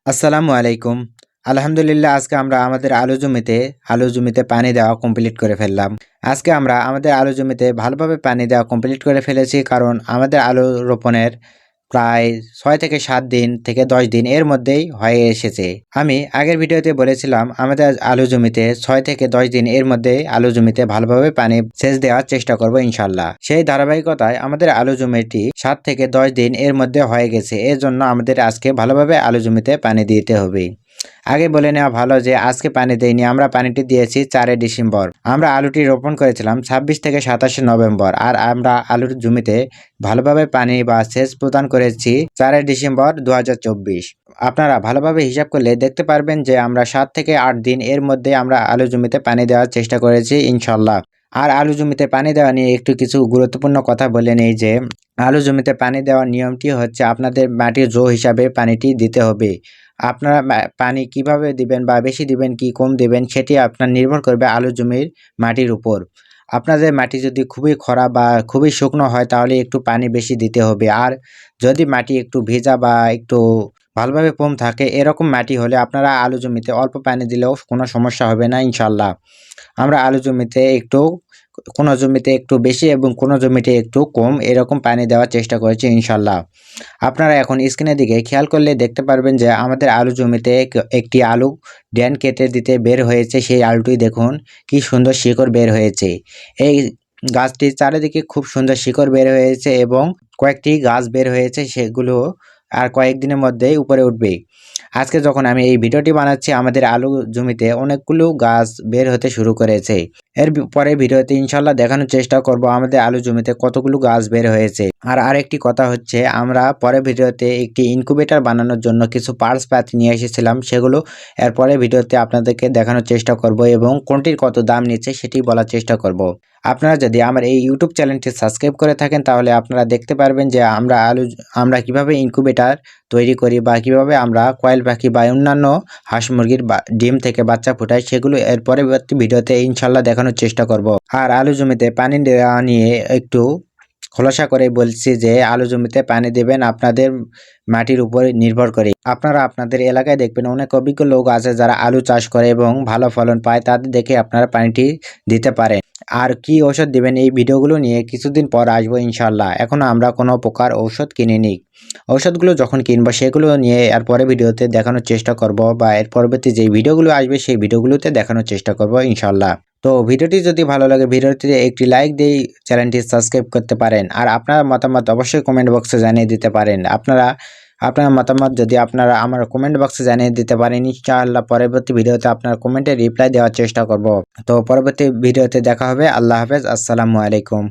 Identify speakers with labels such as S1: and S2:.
S1: আসসালামু আলাইকুম। আলহামদুলিল্লাহ আজকে আমরা আমাদের আলু জমিতে পানি দেওয়া কমপ্লিট করে ফেললাম। আজকে আমরা আমাদের আলু জমিতে ভালোভাবে পানি দেওয়া কমপ্লিট করে ফেলেছি, কারণ আমাদের আলু রোপণের প্রায় ৬ থেকে ৭ দিন থেকে ১০ দিন এর মধ্যেই হয়ে এসেছে। আমি আগের ভিডিওতে বলেছিলাম আমাদের আলু জমিতে ৬ থেকে ১০ দিন এর মধ্যে আলু জমিতে ভালোভাবে পানি সেচ দেওয়ার চেষ্টা করব ইনশাল্লাহ। সেই ধারাবাহিকতায় আমাদের আলু জমিটি ৭ থেকে ১০ দিন এর মধ্যে হয়ে গেছে। এর জন্য আমাদের আজকে ভালোভাবে আলু জমিতে পানি দিতে হবে। আগে বলে নেওয়া ভালো যে আজকে পানি দেইনি, আমরা পানিটি দিয়েছি ৪ ডিসেম্বর। আমরা আলুটি রোপণ করেছিলাম ২৬ থেকে ২৭ নভেম্বর, আর আমরা আলুর জমিতে ভালোভাবে পানি বা সেচ প্রদান করেছি ৪ ডিসেম্বর ২০২৪। আপনারা ভালোভাবে হিসাব করলে দেখতে পারবেন যে আমরা ৭ থেকে ৮ দিন এর মধ্যে আমরা আলু জমিতে পানি দেওয়ার চেষ্টা করেছি ইনশাল্লাহ। আর আলু জমিতে পানি দেওয়া নিয়ে একটু কিছু গুরুত্বপূর্ণ কথা বলে নেই যে আলু জমিতে পানি দেওয়ার নিয়মটি হচ্ছে আপনাদের মাটির জো হিসাবে পানিটি দিতে হবে। আপনারা পানি কিভাবে দিবেন বা বেশি দিবেন কি কম দিবেন সেটি আপনার নির্ভর করবে আলু জমির মাটির উপর। আপনাদের মাটি যদি খুবই খরা বা খুবই শুকনো হয় তাহলে একটু পানি বেশি দিতে হবে। আর যদি মাটি একটু ভেজা বা একটু ভালোভাবে কম থাকে এরকম মাটি হলে আপনারা আলু জমিতে অল্প পানি দিলেও কোনো সমস্যা হবে না ইনশাল্লাহ। আমরা আলু জমিতে কোনো জমিতে একটু বেশি এবং কোনো জমিতে একটু কম এরকম পানি দেওয়ার চেষ্টা করেছি ইনশাল্লাহ। আপনারা এখন স্ক্রিনের দিকে খেয়াল করলে দেখতে পারবেন যে আমাদের আলু জমিতে একটি আলু ড্যান কেটে দিতে বের হয়েছে। সেই আলুটি দেখুন কি সুন্দর শিকড় বের হয়েছে। এই গাছটির চারিদিকে খুব সুন্দর শিকড় বের হয়েছে এবং কয়েকটি গাছ বের হয়েছে, সেগুলো আর কয়েকদিনের মধ্যেই উপরে উঠবে। আজকে যখন আমি এই ভিডিওটি বানাচ্ছি আমাদের আলু জমিতে অনেকগুলো গাছ বের হতে শুরু করেছে। এর পরে ভিডিওতে ইনশাল্লাহ দেখানোর চেষ্টা করব আমাদের আলু জমিতে কতগুলো গাছ বের হয়েছে। আর আরেকটি কথা হচ্ছে, আমরা পরে ভিডিওতে একটি ইনকিউবেটর বানানোর জন্য কিছু পার্টস পাতি নিয়ে এসেছিলাম, সেগুলো এরপরে ভিডিওতে আপনাদেরকে দেখানোর চেষ্টা করব এবং কোনটির কত দাম নিচ্ছে সেটি বলার চেষ্টা করব। আপনারা যদি আমার এই ইউটিউব চ্যানেলটি সাবস্ক্রাইব করে থাকেন তাহলে আপনারা দেখতে পারবেন যে আমরা কিভাবে ইনকিউবেটর তৈরি করি বা কিভাবে আমরা কয়েল পাখি বা অন্যান্য হাঁস মুরগির ডিম থেকে বাচ্চা ফোটাই, সেগুলো এর পরবর্তী ভিডিওতে ইনশাল্লাহ দেখানোর চেষ্টা করব। আর আলু জমিতে পানি দেওয়া নিয়ে একটু খোলাসা করে বলছি যে আলু জমিতে পানি দেবেন আপনাদের মাটির উপর নির্ভর করে। আপনারা আপনাদের এলাকায় দেখবেন অনেক অভিজ্ঞ লোক আছে যারা আলু চাষ করে এবং ভালো ফলন পায়, তাদের দেখে আপনারা পানিটি দিতে পারেন। আর কি ঔষধ দিবেন এই ভিডিওগুলো নিয়ে কিছুদিন পর আসবো ইনশাল্লাহ। এখনো আমরা কোনো প্রকার ঔষধ কিনিনি। ঔষধগুলো যখন কিনবো সেগুলো নিয়ে এরপরে ভিডিওতে দেখানোর চেষ্টা করব, বা এর পরবর্তী যে ভিডিওগুলো আসবে সেই ভিডিওগুলোতে দেখানোর চেষ্টা করব ইনশাল্লাহ। তো ভিডিওটি যদি ভালো লাগে ভিডিওটিতে একটি লাইক দিয়ে চ্যানেলটি সাবস্ক্রাইব করতে পারেন। আর আপনার মতামত অবশ্যই কমেন্ট বক্সে জানিয়ে দিতে পারেন। আপনার মতামত যদি আপনারা আমার কমেন্ট বক্সে জানিয়ে দিতে পারেন ইনশাআল্লাহ পরবর্তী ভিডিওতে আপনার কমেন্টে রিপ্লাই দেওয়ার চেষ্টা করব। তো পরবর্তী ভিডিওতে দেখা হবে। আল্লাহ হাফেজ, আসসালামু আলাইকুম।